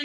Yo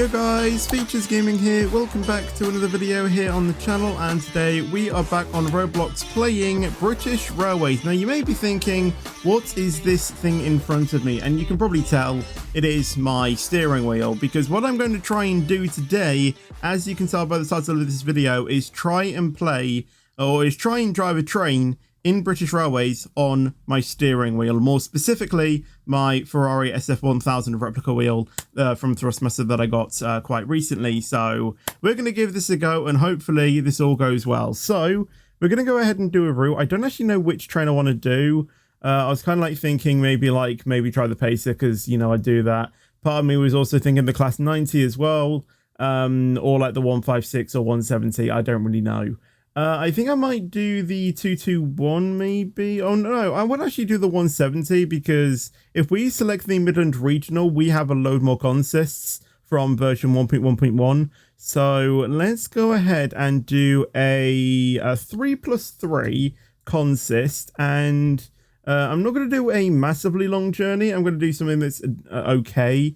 guys, Features Gaming here, welcome back to another video here on the channel, and today we are back on Roblox playing British Railways. Now you may be thinking, what is this thing in front of me? And you can probably tell it is my steering wheel, because what I'm going to try and do today, as you can tell by the title of this video, is try and drive a train in British Railways on my steering wheel, more specifically my Ferrari SF1000 replica wheel from Thrustmaster that I got quite recently. So we're going to give this a go and hopefully this all goes well. So we're going to go ahead and do a route. I don't actually know which train I want to do. I was kind of like thinking maybe try the Pacer, because you know I do that. Part of me was also thinking the Class 90 as well, or like the 156 or 170. I don't really know. I think I might do the 221 maybe. Oh no, I would actually do the 170, because if we select the Midland Regional, we have a load more consists from version 1.1.1. So let's go ahead and do a 3+3 consist, and I'm not going to do a massively long journey. I'm going to do something that's okay.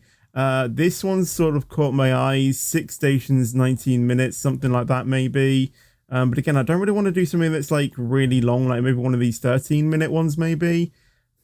This one sort of caught my eyes, 6 stations, 19 minutes, something like that maybe. But again, I don't really want to do something that's like really long, like maybe one of these 13-minute ones maybe.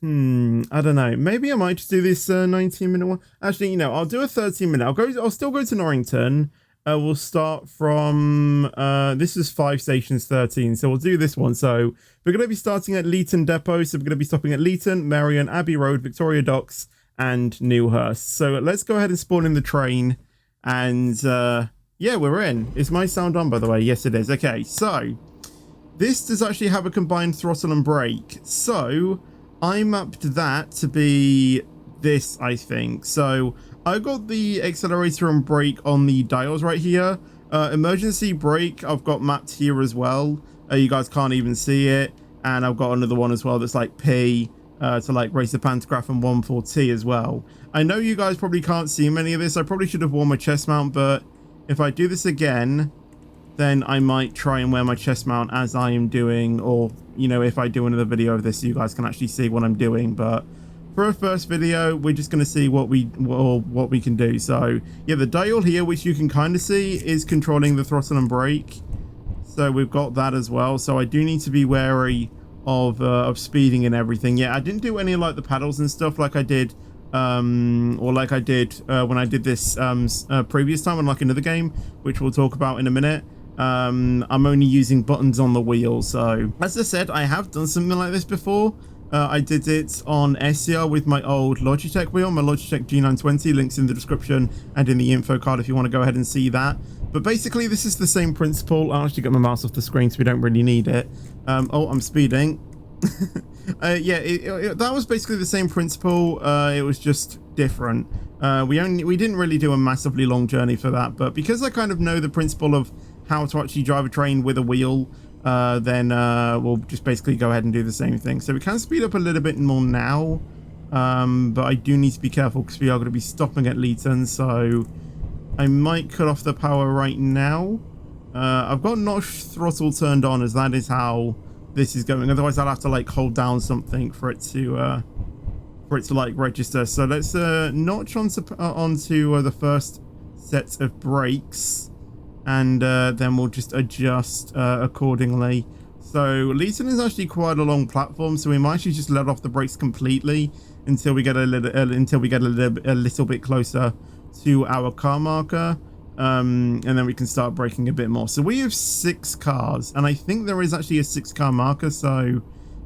I don't know. Maybe I might just do this 19-minute one. Actually, you know, I'll do a 13-minute. I'll still go to Norrington. We'll start from this is 5 stations, 13. So we'll do this one. So we're going to be starting at Leeton Depot. So we're going to be stopping at Leeton, Marion, Abbey Road, Victoria Docks, and Newhurst. So let's go ahead and spawn in the train, and yeah, we're in. Is my sound on, by the way? Yes, it is. Okay, so this does actually have a combined throttle and brake. So I mapped that to be this, I think. So I got the accelerator and brake on the dials right here. Emergency brake I've got mapped here as well. You guys can't even see it. And I've got another one as well that's like P to like raise the pantograph, and 1 for T as well. I know you guys probably can't see many of this. I probably should have worn my chest mount, but if I do this again, then I might try and wear my chest mount as I am doing, or, you know, if I do another video of this, so you guys can actually see what I'm doing. But for a first video, we're just going to see what we can do. So yeah, the dial here, which you can kind of see, is controlling the throttle and brake. So we've got that as well. So I do need to be wary of speeding and everything. Yeah, I didn't do any like the paddles and stuff like I did when I did this previous time on like another game, which we'll talk about in a minute. I'm only using buttons on the wheel. So as I said, I have done something like this before. I did it on SCR with my old Logitech wheel, my Logitech G920. Links in the description and in the info card if you want to go ahead and see that. But basically this is the same principle. I'll actually get my mouse off the screen so we don't really need it. Oh, I'm speeding. Yeah, that was basically the same principle. It was just different. We didn't really do a massively long journey for that, but because I kind of know the principle of how to actually drive a train with a wheel, then we'll just basically go ahead and do the same thing. So we can speed up a little bit more now, but I do need to be careful because we are going to be stopping at Leeton, so I might cut off the power right now. I've got notch throttle turned on, as that is how this is going. Otherwise I'll have to like hold down something for it to like register. So let's notch onto the first set of brakes, and then we'll just adjust accordingly. So Leeton is actually quite a long platform, so we might actually just let off the brakes completely until we get a little bit closer to our car marker. And then we can start braking a bit more. So we have 6 cars, and I think there is actually a 6-car marker, so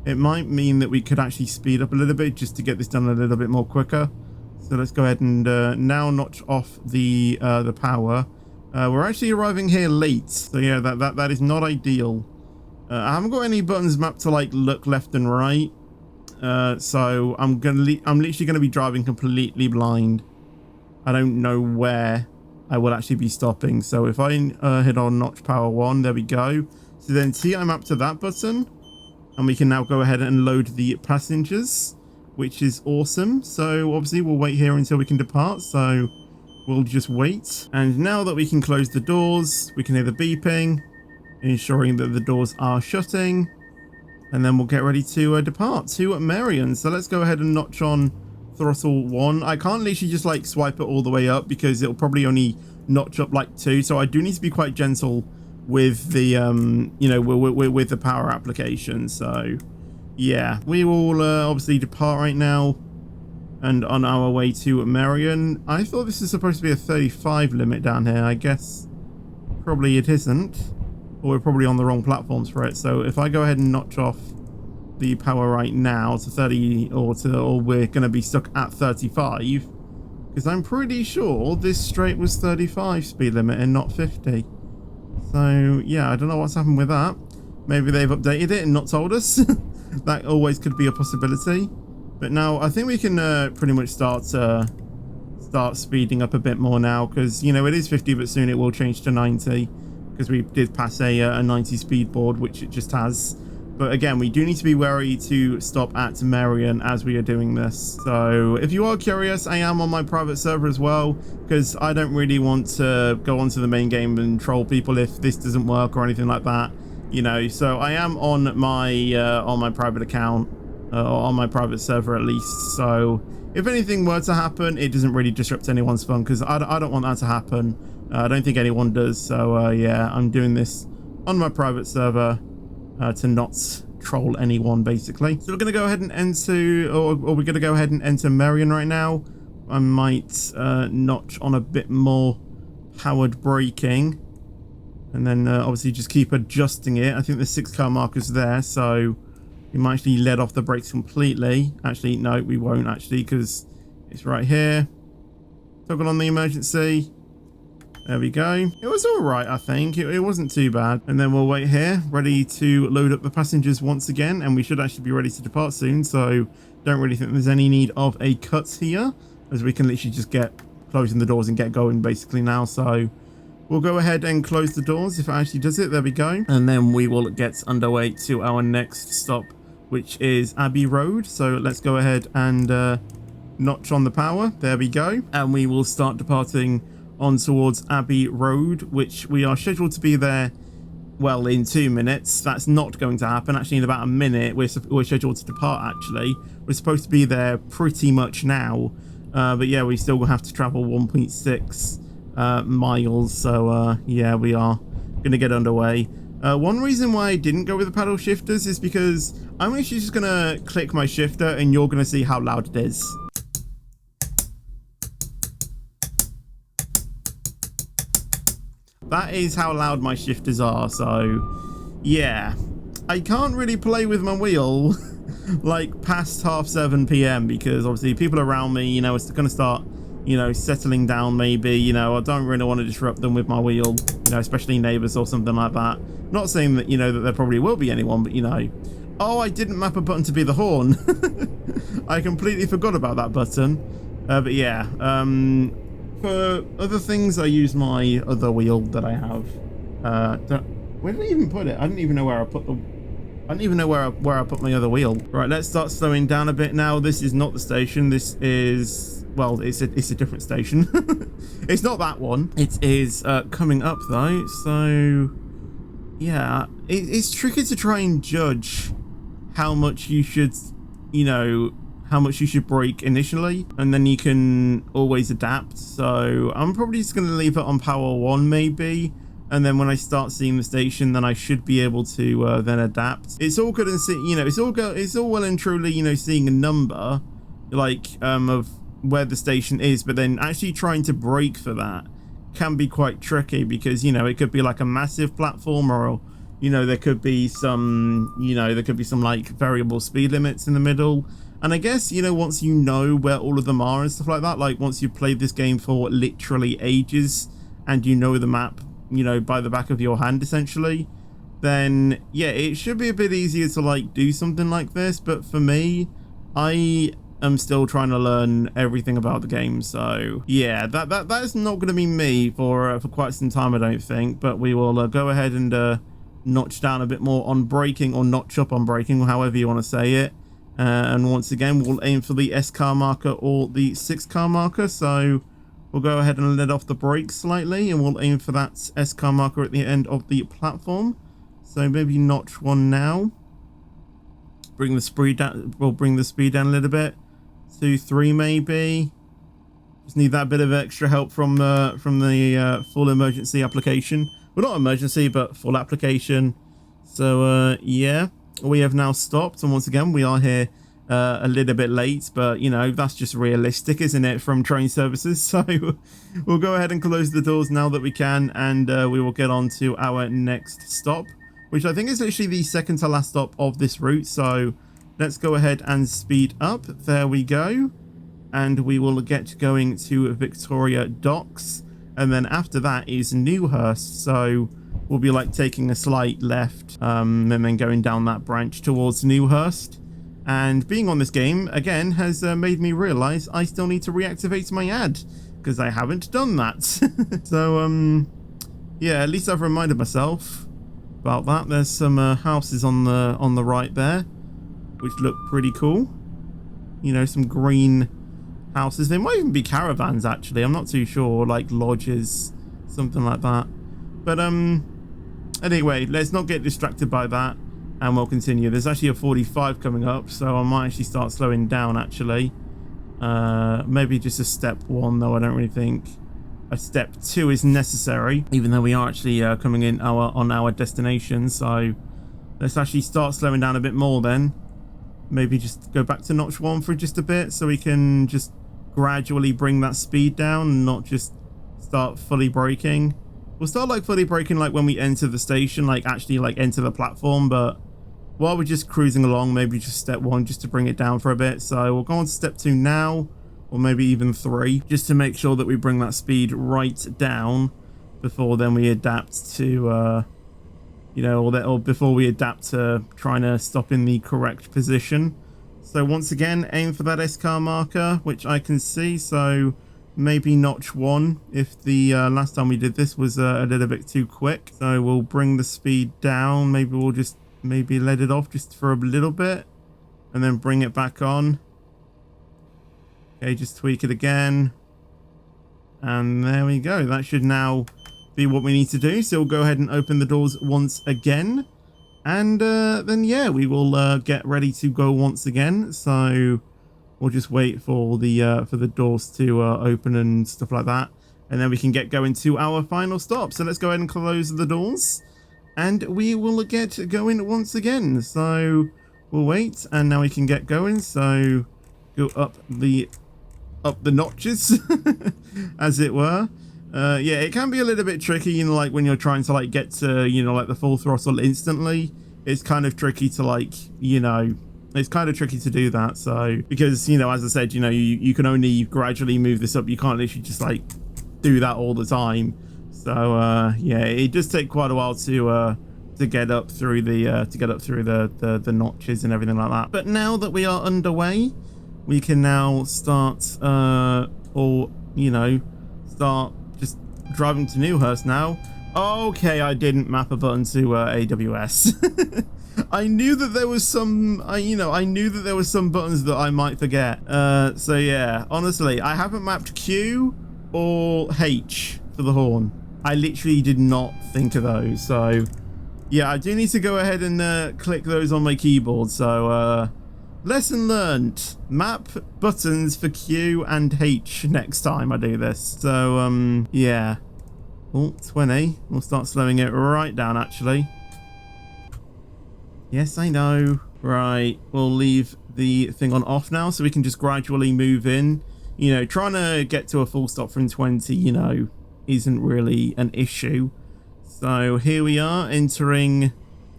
it might mean that we could actually speed up a little bit just to get this done a little bit more quicker. So let's go ahead and now notch off the power. We're actually arriving here late, so yeah, that is not ideal. I haven't got any buttons mapped to like look left and right, so I'm literally gonna be driving completely blind. I don't know where I will actually be stopping. So if I hit on notch power 1, there we go. So then T, I'm up to that button, and we can now go ahead and load the passengers, which is awesome. So obviously we'll wait here until we can depart, so we'll just wait. And now that we can close the doors, we can hear the beeping, ensuring that the doors are shutting. and then we'll get ready to depart to Marion. So let's go ahead and notch on throttle 1. I can't literally just like swipe it all the way up because it'll probably only notch up like 2, so I do need to be quite gentle with the you know, with the power application. So yeah, we will obviously depart right now and on our way to Marion. I thought this is supposed to be a 35 limit down here. I guess probably it isn't, or we're probably on the wrong platforms for it. So if I go ahead and notch off the power right now to 30, or we're going to be stuck at 35, because I'm pretty sure this straight was 35 speed limit and not 50. So yeah, I don't know what's happened with that. Maybe they've updated it and not told us. That always could be a possibility. But now I think we can pretty much start speeding up a bit more now, because you know it is 50, but soon it will change to 90, because we did pass a 90 speed board, which it just has. But again, we do need to be wary to stop at Marion as we are doing this. So if you are curious, I am on my private server as well, because I don't really want to go onto the main game and troll people if this doesn't work or anything like that, you know. So I am on my private account, or on my private server at least. So if anything were to happen, it doesn't really disrupt anyone's fun, because I don't want that to happen. I don't think anyone does. So yeah, I'm doing this on my private server to not troll anyone, basically. So we're going to go ahead and enter, or we're going to go ahead and enter Marion right now. I might notch on a bit more powered braking, and then obviously just keep adjusting it. I think the 6-car marker's there, so we might actually let off the brakes completely. Actually, no, we won't actually, because it's right here. Toggle on the emergency. There we go. It was all right, I think. It wasn't too bad. And then we'll wait here, ready to load up the passengers once again, and we should actually be ready to depart soon. So don't really think there's any need of a cut here, as we can literally just get closing the doors and get going basically now. So we'll go ahead and close the doors if it actually does it. There we go. And then we will get underway to our next stop, which is Abbey Road. So let's go ahead and notch on the power. There we go. And we will start departing on towards Abbey Road, which we are scheduled to be there, well, in 2 minutes. That's not going to happen. Actually, in about a minute, we're scheduled to depart, actually. We're supposed to be there pretty much now. But yeah, we still have to travel 1.6 miles. So yeah, we are going to get underway. One reason why I didn't go with the paddle shifters is because I'm actually just going to click my shifter and you're going to see how loud it is. That is how loud my shifters are. So yeah, I can't really play with my wheel like past 7:30 p.m. because obviously people around me, you know, it's going to start, you know, settling down maybe, you know. I don't really want to disrupt them with my wheel, you know, especially neighbors or something like that. Not saying that, you know, that there probably will be anyone, but you know. Oh, I didn't map a button to be the horn. I completely forgot about that button. But yeah, for other things, I use my other wheel that I have. Where did I even put it? I didn't even know where I put the... I don't even know where I put my other wheel. Right, let's start slowing down a bit now. This is not the station. This is... well, it's a different station. It's not that one. It is coming up though. So yeah, it's tricky to try and judge how much you should, you know, how much you should brake initially, and then you can always adapt. So I'm probably just going to leave it on power 1 maybe, and then when I start seeing the station, then I should be able to then adapt. It's all good and see, you know, it's all well and truly, you know, seeing a number like of where the station is, but then actually trying to brake for that can be quite tricky, because, you know, it could be like a massive platform, or, you know, there could be some, you know, there could be some like variable speed limits in the middle. And I guess, you know, once you know where all of them are and stuff like that, like once you've played this game for literally ages and you know the map, you know, by the back of your hand essentially, then yeah, it should be a bit easier to like do something like this. But for me, I am still trying to learn everything about the game. So yeah, that is not going to be me for quite some time, I don't think. But we will go ahead and notch down a bit more on braking, or notch up on braking, however you want to say it. And once again, we'll aim for the S-car marker or the 6-car marker. So we'll go ahead and let off the brakes slightly, and we'll aim for that S-car marker at the end of the platform. So maybe notch 1 now. bring the speed down. We'll bring the speed down a little bit. 2, 3 maybe. Just need that bit of extra help from the full emergency application. Well, not emergency, but full application. So yeah, we have now stopped, and once again we are here a little bit late, but you know, that's just realistic, isn't it, from train services? So we'll go ahead and close the doors now that we can, and we will get on to our next stop, which I think is literally the second to last stop of this route. So let's go ahead and speed up. There we go, and we will get going to Victoria Docks, and then after that is Newhurst. So we'll be like taking a slight left and then going down that branch towards Newhurst. And being on this game again has made me realize I still need to reactivate my ad, because I haven't done that. So yeah, at least I've reminded myself about that. There's some houses on the right there which look pretty cool, you know, some green houses. They might even be caravans actually, I'm not too sure, like lodges, something like that. But anyway, let's not get distracted by that, and we'll continue. There's actually a 45 coming up, so I might actually start slowing down actually. Maybe just a step 1 though. I don't really think a step 2 is necessary, even though we are actually coming in on our destination. So let's actually start slowing down a bit more then. Maybe just go back to notch 1 for just a bit, so we can just gradually bring that speed down and not just start fully braking. We'll start like fully braking like when we enter the station, like actually like enter the platform, but while we're just cruising along, maybe just step 1 just to bring it down for a bit. So we'll go on to step 2 now, or maybe even 3, just to make sure that we bring that speed right down before then we adapt to you know, or before we adapt to trying to stop in the correct position. So once again, aim for that S-car marker, which I can see. So maybe notch 1 if the last time we did this was a little bit too quick. So we'll bring the speed down. Maybe we'll just let it off just for a little bit and then bring it back on. Okay, just tweak it again, and there we go. That should now be what we need to do. So we'll go ahead and open the doors once again, and then yeah, we will get ready to go once again. So we'll just wait for the doors to open and stuff like that, and then we can get going to our final stop. So let's go ahead and close the doors, and we will get going once again. So we'll wait, and now we can get going. So go up the notches as it were. Yeah, it can be a little bit tricky, you know, like when you're trying to like get to, you know, like the full throttle instantly. It's kind of tricky to like, you know, it's kind of tricky to do that. So because, you know, as I said, you know, you can only gradually move this up. You can't literally just like do that all the time. So yeah, it does take quite a while to get up through the notches and everything like that. But now that we are underway, we can now start or, you know, start just driving to Newhurst now. Okay, I didn't map a button to AWS. I knew that there was some, I knew that there was some buttons that I might forget. So yeah, honestly, I haven't mapped Q or H for the horn. I literally did not think of those. So yeah, I do need to go ahead and click those on my keyboard. So lesson learned. Map buttons for Q and H next time I do this. So yeah. Oh, 20. We'll start slowing it right down actually. Yes, I know. Right, we'll leave the thing on off now so we can just gradually move in. You know, trying to get to a full stop from 20, you know, isn't really an issue. So here we are entering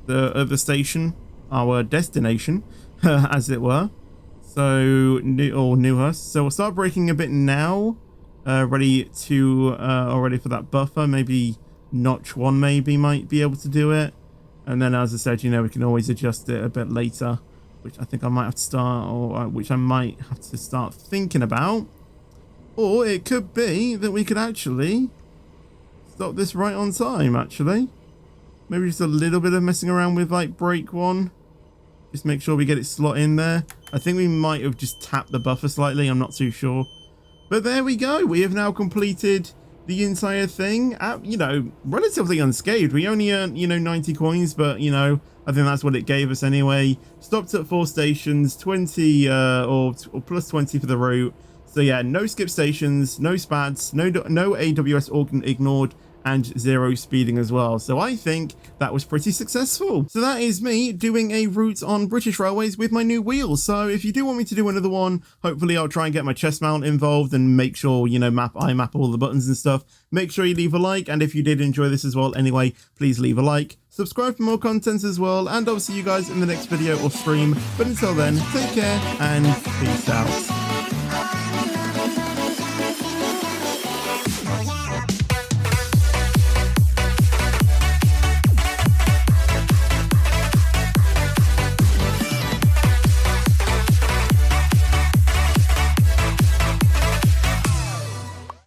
the other station, our destination, as it were. So, Newhurst. So we'll start braking a bit now. Ready for that buffer. Maybe notch 1 maybe might be able to do it. And then, as I said, you know, we can always adjust it a bit later, which I think I might have to start, or which I might have to start thinking about. Or it could be that we could actually stop this right on time, actually. Maybe just a little bit of messing around with, like, brake 1. Just make sure we get it slot in there. I think we might have just tapped the buffer slightly. I'm not too sure. But there we go. We have now completed the entire thing, you know, relatively unscathed. We only earned, you know, 90 coins, but, you know, I think that's what it gave us anyway. Stopped at 4 stations, 20 or plus 20 for the route. So yeah, no skip stations, no spats, no AWS organ ignored, and 0 speeding as well. So I think that was pretty successful. So that is me doing a route on British Railways with my new wheels. So if you do want me to do another one, hopefully I'll try and get my chest mount involved and make sure, you know, I map all the buttons and stuff. Make sure you leave a like, and if you did enjoy this as well anyway, please leave a like. Subscribe for more content as well, and I'll see you guys in the next video or stream. But until then, take care and peace out.